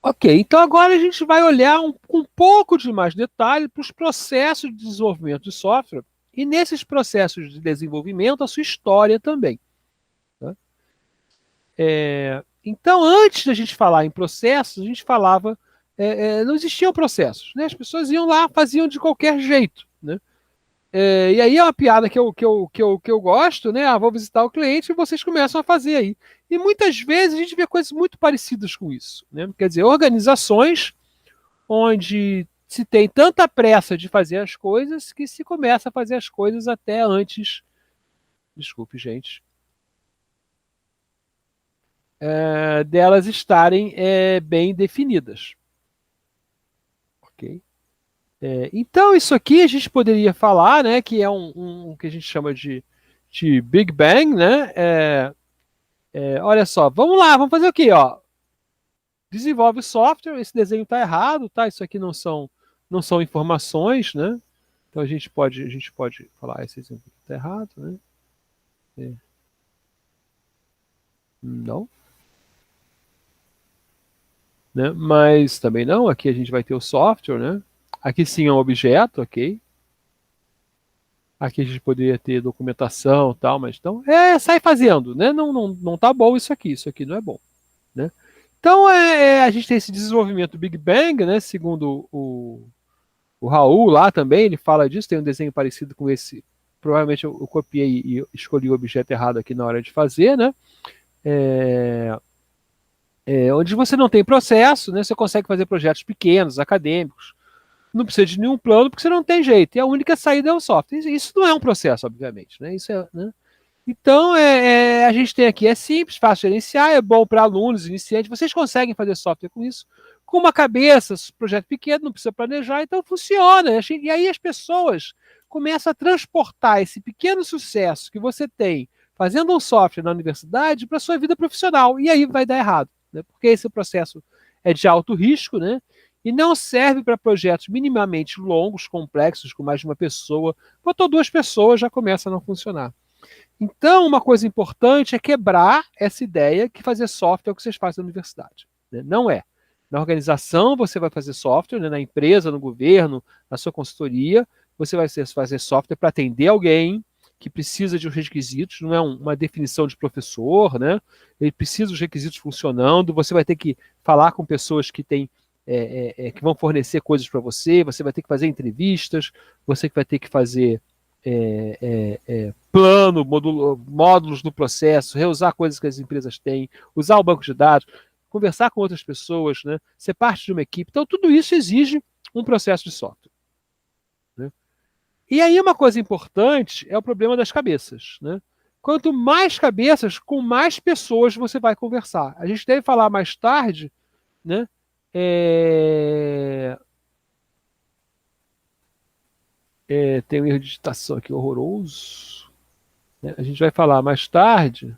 Ok, então agora a gente vai olhar com um pouco de mais detalhe para os processos de desenvolvimento de software e nesses processos de desenvolvimento a sua história também. Tá? Então, antes da gente falar em processos, a gente falava, não existiam processos, né? As pessoas iam lá, faziam de qualquer jeito, né? E aí é uma piada que eu gosto, né? Ah, vou visitar o cliente e vocês começam a fazer aí. E muitas vezes a gente vê coisas muito parecidas com isso, né? Quer dizer, organizações onde se tem tanta pressa de fazer as coisas que se começa a fazer as coisas até antes, desculpe, gente, delas estarem bem definidas. Ok? Então, isso aqui a gente poderia falar, né, que é um que a gente chama de Big Bang, né? Olha só, vamos lá, vamos fazer o quê? Ó? Desenvolve software, esse desenho está errado, tá? Isso aqui não são informações, né? Então a gente pode falar esse exemplo está errado, né? É, não, né? Mas também não, aqui a gente vai ter o software, né? Aqui sim é um objeto, ok? Aqui a gente poderia ter documentação e tal, mas então, sai fazendo, né? Não tá bom isso aqui não é bom, né? Então, a gente tem esse desenvolvimento Big Bang, né? Segundo o Raul lá também, ele fala disso, tem um desenho parecido com esse. Provavelmente eu copiei e escolhi o objeto errado aqui na hora de fazer, né? É, onde você não tem processo, né? Você consegue fazer projetos pequenos, acadêmicos. Não precisa de nenhum plano, porque você não tem jeito. E a única saída é o software. Isso não é um processo, obviamente, né? Isso é, né? Então, a gente tem aqui, é simples, fácil de gerenciar, é bom para alunos, iniciantes. Vocês conseguem fazer software com isso? Com uma cabeça, projeto pequeno, não precisa planejar, então funciona. E aí as pessoas começam a transportar esse pequeno sucesso que você tem fazendo um software na universidade para a sua vida profissional. E aí vai dar errado, né? Porque esse processo é de alto risco, né? E não serve para projetos minimamente longos, complexos, com mais de uma pessoa. Botou duas pessoas, já começa a não funcionar. Então, uma coisa importante é quebrar essa ideia que fazer software é o que vocês fazem na universidade, né? Não é. Na organização, você vai fazer software, né? Na empresa, no governo, na sua consultoria, você vai fazer software para atender alguém que precisa de uns requisitos, não é uma definição de professor, né? Ele precisa dos requisitos funcionando, você vai ter que falar com pessoas que têm que vão fornecer coisas para você, você vai ter que fazer entrevistas, você vai ter que fazer plano, módulos no processo, reusar coisas que as empresas têm, usar o banco de dados, conversar com outras pessoas, né? Ser parte de uma equipe. Então, tudo isso exige um processo de software, né? E aí, uma coisa importante é o problema das cabeças, né? Quanto mais cabeças, com mais pessoas você vai conversar. A gente deve falar mais tarde, né? Tem um erro de digitação aqui horroroso, né? A gente vai falar mais tarde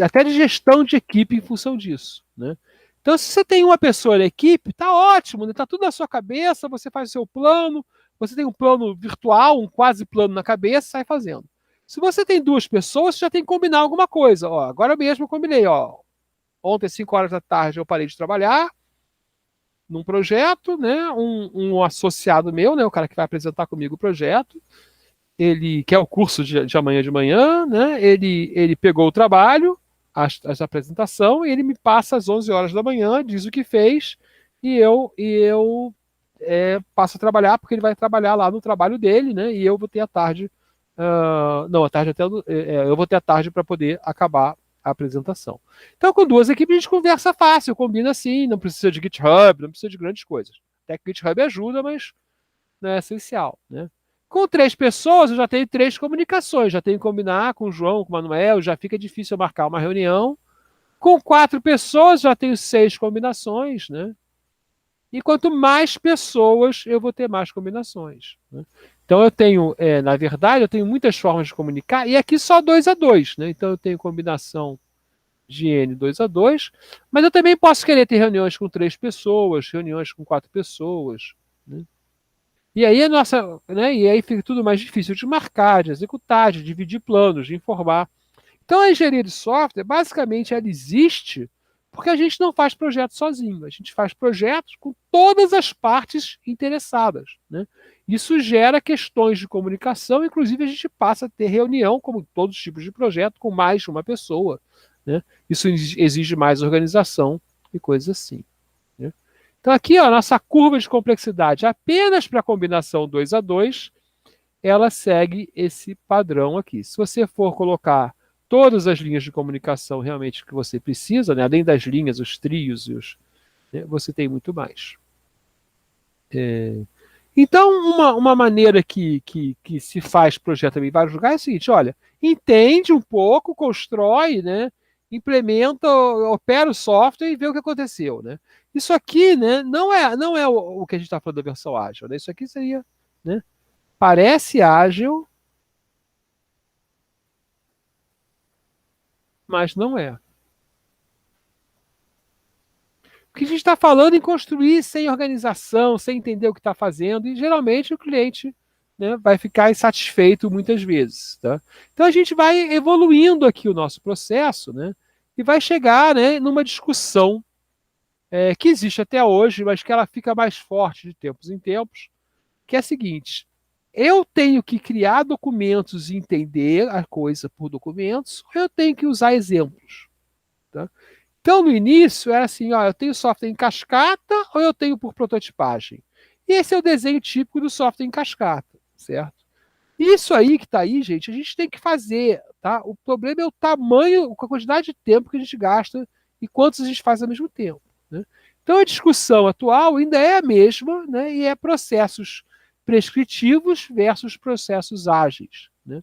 até de gestão de equipe em função disso, né? Então, se você tem uma pessoa na equipe, tá ótimo, né? Tá tudo na sua cabeça, você faz o seu plano, você tem um plano virtual, um quase plano na cabeça, sai fazendo. Se você tem duas pessoas, você já tem que combinar alguma coisa. Ó, agora mesmo eu combinei, ó, ontem, às 5 horas da tarde, eu parei de trabalhar num projeto, né? Um associado meu, né? O cara que vai apresentar comigo o projeto, ele quer o curso de amanhã de manhã, né? Ele pegou o trabalho, a apresentação, e ele me passa às 11 horas da manhã, diz o que fez, e eu passo a trabalhar, porque ele vai trabalhar lá no trabalho dele, né? E eu vou ter a tarde, não, a tarde até, eu vou ter a tarde para poder acabar a apresentação. Então, com duas equipes, a gente conversa fácil, combina assim, não precisa de GitHub, não precisa de grandes coisas. Até que o GitHub ajuda, mas não é essencial, né? Com três pessoas, eu já tenho três comunicações. Já tenho que combinar com o João, com o Manuel, já fica difícil eu marcar uma reunião. Com quatro pessoas, já tenho seis combinações, né? E quanto mais pessoas, eu vou ter mais combinações, né? Então eu tenho, na verdade, eu tenho muitas formas de comunicar, e aqui só 2 a 2, né? Então eu tenho combinação de N 2 a 2, mas eu também posso querer ter reuniões com três pessoas, reuniões com quatro pessoas, né? E aí né, e aí fica tudo mais difícil de marcar, de executar, de dividir planos, de informar. Então, a engenharia de software, basicamente, ela existe porque a gente não faz projetos sozinho. A gente faz projetos com todas as partes interessadas, né? Isso gera questões de comunicação, inclusive a gente passa a ter reunião, como todos os tipos de projeto, com mais de uma pessoa, né? Isso exige mais organização e coisas assim, né? Então, aqui, ó, a nossa curva de complexidade apenas para a combinação 2 a 2, ela segue esse padrão aqui. Se você for colocar todas as linhas de comunicação realmente que você precisa, né, além das linhas, os trios, né, você tem muito mais. Então, uma maneira que se faz projeto em vários lugares é o seguinte: olha, entende um pouco, constrói, né, implementa, opera o software e vê o que aconteceu, né? Isso aqui, né, não é o que a gente está falando da versão ágil, né? Isso aqui seria, né, parece ágil, mas não é. Porque a gente está falando em construir sem organização, sem entender o que está fazendo, e geralmente o cliente, né, vai ficar insatisfeito muitas vezes. Tá? Então a gente vai evoluindo aqui o nosso processo, né, e vai chegar, né, numa discussão que existe até hoje, mas que ela fica mais forte de tempos em tempos, que é a seguinte: eu tenho que criar documentos e entender a coisa por documentos, ou eu tenho que usar exemplos. Tá? Então, no início, era assim, ó, eu tenho software em cascata ou eu tenho por prototipagem? E esse é o desenho típico do software em cascata, certo? Isso aí que está aí, gente, a gente tem que fazer, tá? O problema é o tamanho, a quantidade de tempo que a gente gasta e quantos a gente faz ao mesmo tempo, né? Então, a discussão atual ainda é a mesma, né? E é processos prescritivos versus processos ágeis, né?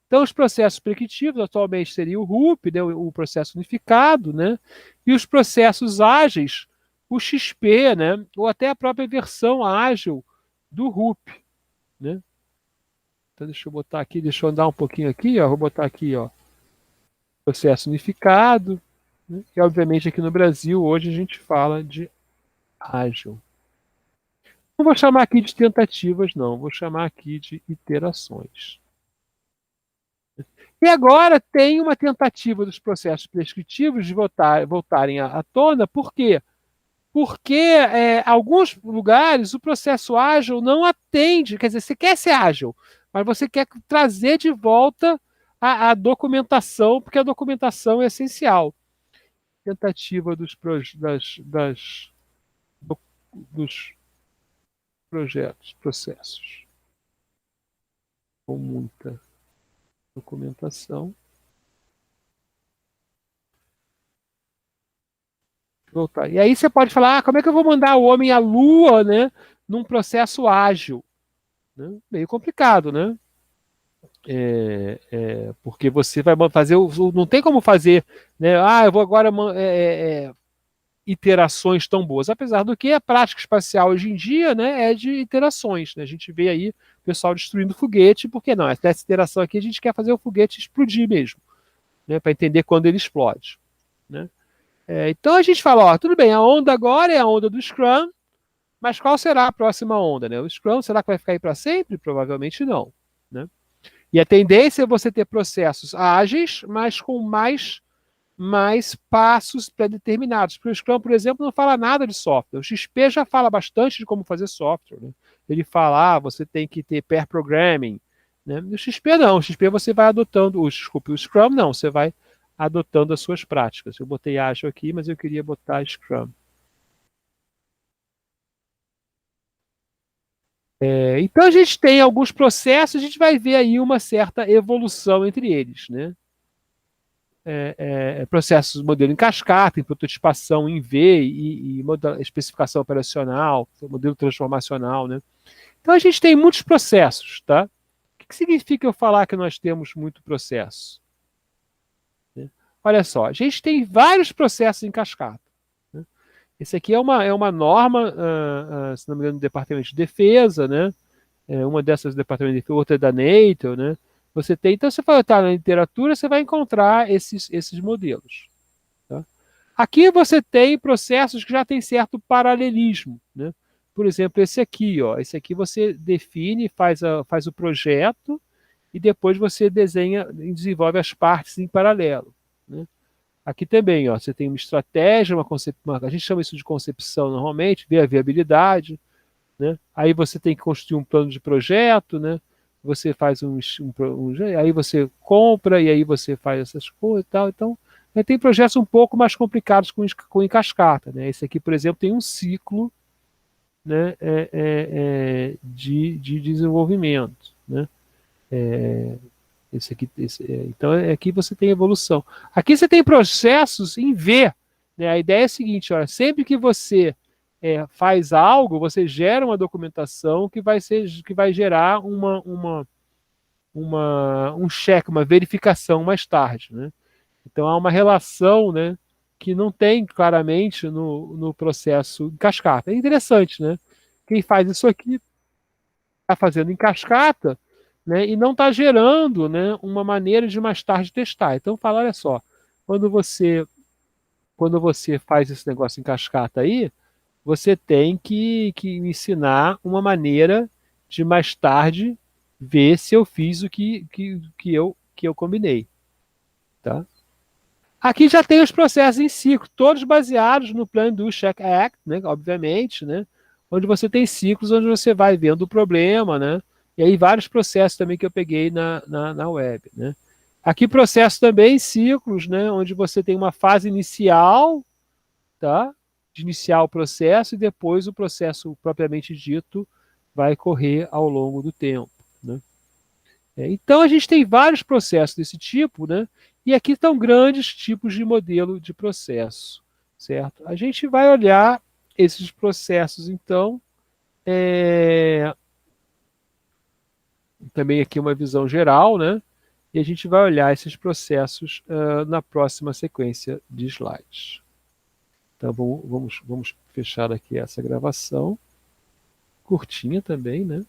Então, os processos prescritivos atualmente seria o RUP, né, o processo unificado, né, e os processos ágeis, o XP, né, ou até a própria versão ágil do RUP, né. Então, deixa eu botar aqui, deixa eu andar um pouquinho aqui, ó, vou botar aqui, ó, processo unificado, né, e obviamente aqui no Brasil hoje a gente fala de ágil. Não vou chamar aqui de tentativas, não, vou chamar aqui de iterações. E agora tem uma tentativa dos processos prescritivos de voltarem à tona, por quê? Porque alguns lugares o processo ágil não atende, quer dizer, você quer ser ágil, mas você quer trazer de volta a documentação, porque a documentação é essencial. Tentativa dos projetos, processos, com muita documentação. Voltar. E aí você pode falar, como é que eu vou mandar o homem à lua, né, num processo ágil? Né? Meio complicado, né? Porque você vai fazer, não tem como fazer, né? Ah, eu vou agora iterações tão boas, apesar do que a prática espacial hoje em dia, né, é de iterações, né? A gente vê aí o pessoal destruindo foguete, porque não, essa iteração aqui a gente quer fazer o foguete explodir mesmo, né, para entender quando ele explode, né? Então a gente fala, ó, tudo bem, a onda agora é a onda do Scrum, mas qual será a próxima onda, né? O Scrum, será que vai ficar aí para sempre? Provavelmente não, né? E a tendência é você ter processos ágeis, mas com mais passos pré-determinados. Porque o Scrum, por exemplo, não fala nada de software. O XP já fala bastante de como fazer software, né? Ele fala, você tem que ter pair programming, né? O XP não, o XP você vai adotando, o Scrum não, você vai adotando as suas práticas. Eu botei ágil aqui, mas eu queria botar Scrum. Então a gente tem alguns processos, a gente vai ver aí uma certa evolução entre eles, né? Processos modelo em cascata, em prototipação em V e especificação operacional, modelo transformacional, né? Então a gente tem muitos processos, tá? O que significa eu falar que nós temos muito processo? Né? Olha só, a gente tem vários processos em cascata. Né? Esse aqui é uma norma, se não me engano, do Departamento de Defesa, né? Uma dessas do Departamento de Defesa, outra é da NATO, né? Você tem, então, você vai estar na literatura, você vai encontrar esses modelos. Tá? Aqui você tem processos que já têm certo paralelismo. Né? Por exemplo, esse aqui. Ó, esse aqui você define, faz o projeto e depois você desenha e desenvolve as partes em paralelo, né? Aqui também, ó, você tem uma estratégia, a gente chama isso de concepção normalmente, ver a viabilidade, né? Aí você tem que construir um plano de projeto, né? Você faz aí você compra e aí você faz essas coisas e tal. Então, tem projetos um pouco mais complicados com em cascata, né? Esse aqui, por exemplo, tem um ciclo, né, de desenvolvimento, né? Então, aqui você tem evolução. Aqui você tem processos em V, né? A ideia é a seguinte, olha, sempre que você faz algo, você gera uma documentação que vai gerar um check, uma verificação mais tarde, né? Então há uma relação, né, que não tem claramente no processo em cascata. É interessante, né? Quem faz isso aqui está fazendo em cascata, né, e não está gerando, né, uma maneira de mais tarde testar. Então fala, olha só, quando você quando você faz esse negócio em cascata aí, você tem que me ensinar uma maneira de mais tarde ver se eu fiz o que eu combinei. Tá? Aqui já tem os processos em ciclo, todos baseados no Plan Do Check Act, né, obviamente, né, onde você tem ciclos onde você vai vendo o problema, né, e aí vários processos também que eu peguei na web. Né. Aqui processo também em ciclos, né, onde você tem uma fase inicial, tá, de iniciar o processo e depois o processo propriamente dito vai correr ao longo do tempo. Né. Então a gente tem vários processos desse tipo, né? E aqui estão grandes tipos de modelo de processo, certo? A gente vai olhar esses processos, então, também aqui uma visão geral, né? E a gente vai olhar esses processos na próxima sequência de slides. Então vamos fechar aqui essa gravação, curtinha também, né?